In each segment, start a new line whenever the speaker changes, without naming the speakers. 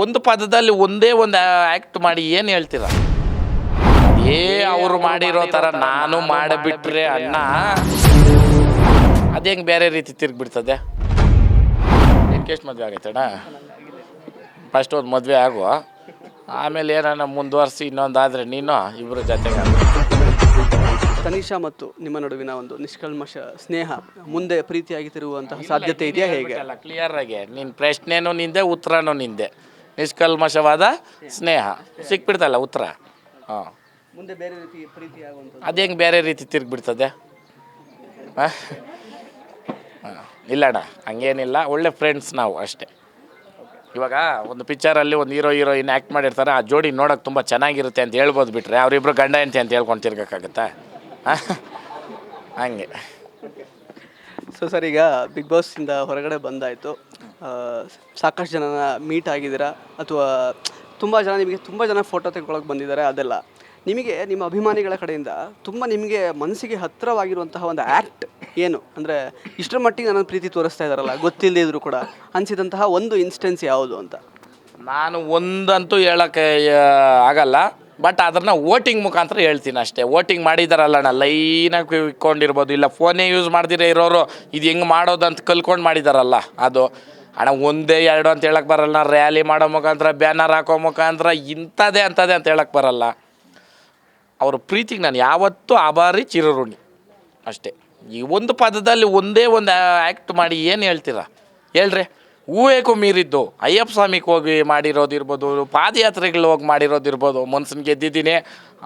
ಒಂದು ಪದದಲ್ಲಿ ಒಂದೇ ಒಂದು ಆ್ಯಕ್ಟ್ ಮಾಡಿ ಏನು ಹೇಳ್ತೀರಾ? ಅವರು ಮಾಡಿರೋ ಥರ ನಾನು ಮಾಡಿಬಿಟ್ರೆ ಅಣ್ಣ ಅದು ಹೆಂಗೆ ಬೇರೆ ರೀತಿ ತಿರುಗಿಬಿಡ್ತದೆ? ಎಷ್ಟು ಮದುವೆ ಆಗೈತೆ ಅಣ್ಣ? ಫಸ್ಟ್ ಒಂದು ಮದುವೆ ಆಗುವ, ಆಮೇಲೆ ಏನಾನ ಮುಂದುವರಿಸಿ ಇನ್ನೊಂದಾದರೆ ನೀನು ಇಬ್ಬರು ಜೊತೆಗೆ.
ತನಿಷಾ ಮತ್ತು ನಿಮ್ಮ ನಡುವಿನ ಒಂದು ನಿಷ್ಕಲ್ಮಶ ಸ್ನೇಹ ಮುಂದೆ ಪ್ರೀತಿಯಾಗಿ ತಿರುಗುವಂತಹ ಸಾಧ್ಯತೆ ಇದೆಯಾ? ಹೇಗೆ?
ಅಲ್ಲ, ಕ್ಲಿಯರ್ ಆಗಿ ನಿನ್ನ ಪ್ರಶ್ನೆನೂ ನಿಂದೆ, ಉತ್ತರನೂ ನಿಂದೆ. ನಿಷ್ಕಲ್ಮಶವಾದ ಸ್ನೇಹ ಸಿಕ್ಬಿಡ್ತಲ್ಲ ಉತ್ತರ. ಹಾಂ,
ಮುಂದೆ ಬೇರೆ ರೀತಿ ಪ್ರೀತಿ ಆಗುವಂಥದ್ದು
ಅದು ಹೆಂಗೆ ಬೇರೆ ರೀತಿ ತಿರುಗಿಬಿಡ್ತದೆ? ಹಾಂ, ಇಲ್ಲ ಅಣ್ಣ, ಹಂಗೇನಿಲ್ಲ. ಒಳ್ಳೆ ಫ್ರೆಂಡ್ಸ್ ನಾವು ಅಷ್ಟೇ. ಇವಾಗ ಒಂದು ಪಿಕ್ಚರಲ್ಲಿ ಒಂದು ಹೀರೋಯಿನ್ ಆ್ಯಕ್ಟ್ ಮಾಡಿರ್ತಾರೆ, ಆ ಜೋಡಿ ನೋಡೋಕೆ ತುಂಬ ಚೆನ್ನಾಗಿರುತ್ತೆ ಅಂತ ಹೇಳ್ಬೋದು. ಬಿಟ್ಟರೆ ಅವರಿಬ್ಬರು ಗಂಡ ಹೆಂಡತಿ ಅಂತ ಹೇಳ್ಕೊಂಡು ತಿರ್ಗೋಕ್ಕಾಗತ್ತಾ? ಹಂಗೆ.
ಸೊ ಸರ್, ಈಗ ಬಿಗ್ ಬಾಸಿಂದ ಹೊರಗಡೆ ಬಂದಾಯಿತು, ಸಾಕಷ್ಟು ಜನನ ಮೀಟ್ ಆಗಿದ್ದೀರಾ, ಅಥವಾ ತುಂಬ ಜನ ಫೋಟೋ ತೆಗೆದುಕೊಳ್ಳೋಕೆ ಬಂದಿದ್ದಾರೆ. ಅದೆಲ್ಲ ನಿಮಗೆ ನಿಮ್ಮ ಅಭಿಮಾನಿಗಳ ಕಡೆಯಿಂದ ತುಂಬ ನಿಮಗೆ ಮನಸ್ಸಿಗೆ ಹತ್ತಿರವಾಗಿರುವಂತಹ ಒಂದು ಆ್ಯಕ್ಟ್ ಏನು? ಅಂದರೆ ಇಷ್ಟರ ಮಟ್ಟಿಗೆ ನನ್ನ ಪ್ರೀತಿ ತೋರಿಸ್ತಾ ಇದ್ದಾರಲ್ಲ, ಗೊತ್ತಿಲ್ಲದೇ ಇದ್ರೂ ಕೂಡ ಅನಿಸಿದಂತಹ ಒಂದು ಇನ್ಸ್ಟೆನ್ಸ್ ಯಾವುದು ಅಂತ?
ನಾನು ಒಂದಂತೂ ಹೇಳೋಕ್ಕೆ ಆಗಲ್ಲ, ಬಟ್ ಅದನ್ನು ವೋಟಿಂಗ್ ಮುಖಾಂತರ ಹೇಳ್ತೀನಿ ಅಷ್ಟೇ. ವೋಟಿಂಗ್ ಮಾಡಿದಾರಲ್ಲಣ್ಣ, ಲೈನಾಗಿ ಇಟ್ಕೊಂಡಿರ್ಬೋದು, ಇಲ್ಲ ಫೋನೇ ಯೂಸ್ ಮಾಡ್ದಿರೇ ಇರೋರು ಇದು ಹೆಂಗೆ ಮಾಡೋದಂತ ಕಲ್ಕೊಂಡು ಮಾಡಿದಾರಲ್ಲ, ಅದು ಅಣ್ಣ ಒಂದೇ ಎರಡು ಅಂತ ಹೇಳಕ್ಕೆ ಬರಲ್ಲ. ರ್ಯಾಲಿ ಮಾಡೋ ಮುಖಾಂತರ, ಬ್ಯಾನರ್ ಹಾಕೋ ಮುಖಾಂತರ ಇಂಥದ್ದೇ ಅಂತ ಹೇಳಕ್ಕೆ ಬರಲ್ಲ. ಅವ್ರ ಪ್ರೀತಿಗೆ ನಾನು ಯಾವತ್ತೂ ಆಭಾರಿ, ಚಿರಋಣಿ ಅಷ್ಟೇ. ಈ ಒಂದು ಪದದಲ್ಲಿ ಒಂದೇ ಒಂದು ಆ್ಯಕ್ಟ್ ಮಾಡಿ ಏನು ಹೇಳ್ತೀರಾ ಹೇಳ್ರಿ? ಹೂವೇಕು ಮೀರಿದ್ದು ಅಯ್ಯಪ್ಪ ಸ್ವಾಮಿಗೆ ಹೋಗಿ ಮಾಡಿರೋದಿರ್ಬೋದು, ಪಾದಯಾತ್ರೆಗಳು ಹೋಗಿ ಮಾಡಿರೋದಿರ್ಬೋದು, ಮನ್ಸನ್ನ ಗೆದ್ದಿದ್ದೀನಿ.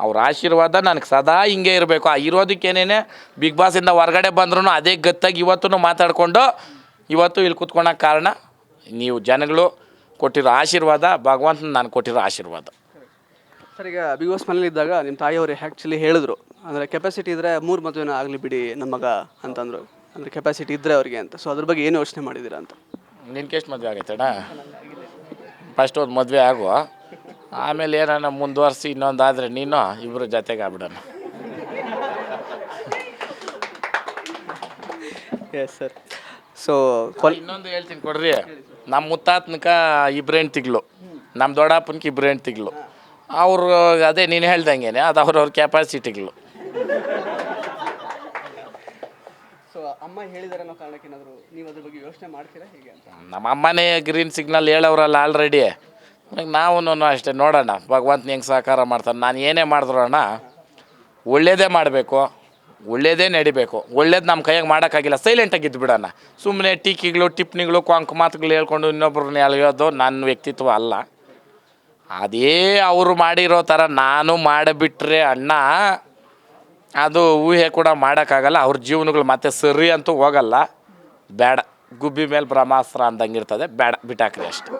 ಅವ್ರ ಆಶೀರ್ವಾದ ನನಗೆ ಸದಾ ಹಿಂಗೆ ಇರಬೇಕು. ಆ ಇರೋದಕ್ಕೇನೇನೆ ಬಿಗ್ ಬಾಸಿಂದ ಹೊರಗಡೆ ಬಂದ್ರೂ ಅದೇ ಗತ್ತಾಗಿ ಇವತ್ತೂ ಮಾತಾಡಿಕೊಂಡು ಇವತ್ತು ಇಲ್ಲಿ ಕೂತ್ಕೊಳ್ಳೋಕೆ ಕಾರಣ ನೀವು ಜನಗಳು ಕೊಟ್ಟಿರೋ ಆಶೀರ್ವಾದ, ಭಗವಂತನ ನಾನು ಕೊಟ್ಟಿರೋ ಆಶೀರ್ವಾದ.
ಸರ್, ಈಗ ಬಿಗ್ ಬಾಸ್ ಮನೇಲಿದ್ದಾಗ ನಿಮ್ಮ ತಾಯಿಯವರು ಆ್ಯಕ್ಚುಲಿ ಹೇಳಿದ್ರು, ಅಂದರೆ ಕೆಪಾಸಿಟಿ ಇದ್ದರೆ 3 ಮದುವೆನ ಆಗಲಿ ಬಿಡಿ ನಮ್ಮ ಮಗ ಅಂತಂದರು, ಅಂದರೆ ಕೆಪಾಸಿಟಿ ಇದ್ದರೆ ಅವ್ರಿಗೆ ಅಂತ. ಸೊ ಅದ್ರ ಬಗ್ಗೆ ಏನು ಯೋಚನೆ ಮಾಡಿದ್ದೀರಾ ಅಂತ?
ನಿನ್ಗೆ ಎಷ್ಟು ಮದುವೆ ಆಗೈತೆ ಅಣ್ಣ? ಫಸ್ಟ್ ಒಂದು ಮದುವೆ ಆಗುವ, ಆಮೇಲೆ ಏನಾನ ಮುಂದುವರಿಸಿ ಇನ್ನೊಂದಾದರೆ ನೀನು ಇಬ್ಬರು ಜೊತೆಗೆ ಆಗ್ಬಿಡೋಣ.
Yes sir. ಸೊ
ಇನ್ನೊಂದು ಹೇಳ್ತೀನಿ ಕೊಡ್ರಿ. ನಮ್ಮ ಮುತ್ತಾತ್ನಕ 2 ಹೆಂಡ್ತಿಗಳು, ನಮ್ಮ ದೊಡ್ಡಪ್ಪನಕ್ಕೆ 2 ಹೆಂಡ್ತಿಗಳು. ಅವರು ಅದೇ ನೀನು ಹೇಳ್ದಂಗೆ ಅದು ಅವ್ರವ್ರ ಕೆಪಾಸಿಟಿಗಳು.
ಸೊ ಅಮ್ಮ ಹೇಳಿದಾರೆ ಅನ್ನೋ ಕಾರಣಕ್ಕೆ ಏನಾದರೂ ನೀವು ಅದ್ರ ಬಗ್ಗೆ ಯೋಚನೆ ಮಾಡ್ತೀರಾ ಹೇಗೆ ಅಂತ?
ನಮ್ಮ ಅಮ್ಮನೇ ಗ್ರೀನ್ ಸಿಗ್ನಲ್ ಹೇಳೋರಲ್ಲ ಆಲ್ರೆಡಿ. ನಾವು ಅಷ್ಟೇ, ನೋಡೋಣ ಭಗವಂತನ ಹೆಂಗೆ ಸಹಕಾರ ಮಾಡ್ತಾನೆ. ನಾನು ಏನೇ ಮಾಡಿದ್ರು ಅಣ್ಣ ಒಳ್ಳೇದೇ ಮಾಡಬೇಕು, ಒಳ್ಳೇದೇ ನಡಿಬೇಕು. ಒಳ್ಳೇದು ನಮ್ಮ ಕೈಯಾಗ ಮಾಡೋಕ್ಕಾಗಿಲ್ಲ, ಸೈಲೆಂಟಾಗಿ ಇದ್ದುಬಿಡೋಣ. ಸುಮ್ಮನೆ ಟೀಕಿಗಳು, ಟಿಪ್ಪಣಿಗಳು, ಕೊಂಕು ಮಾತುಗಳು ಹೇಳ್ಕೊಂಡು ಇನ್ನೊಬ್ರನ್ನ ಎಳೆಯೋದು ನನ್ನ ವ್ಯಕ್ತಿತ್ವ ಅಲ್ಲ. ಅದೇ ಅವರು ಮಾಡಿರೋ ಥರ ನಾನು ಮಾಡಿಬಿಟ್ರೆ ಅಣ್ಣ ಅದು ಊಹೆ ಕೂಡ ಮಾಡೋಕ್ಕಾಗಲ್ಲ. ಅವ್ರ ಜೀವನಗಳು ಮತ್ತೆ ಸರಿ ಅಂತೂ ಹೋಗಲ್ಲ. ಬೇಡ, ಗುಬ್ಬಿ ಮೇಲೆ ಬ್ರಹ್ಮಾಸ್ತ್ರ ಅಂದಂಗೆ ಇರ್ತದೆ. ಬೇಡ, ಬಿಟ್ಟಾಕ್ರಿ ಅಷ್ಟೆ.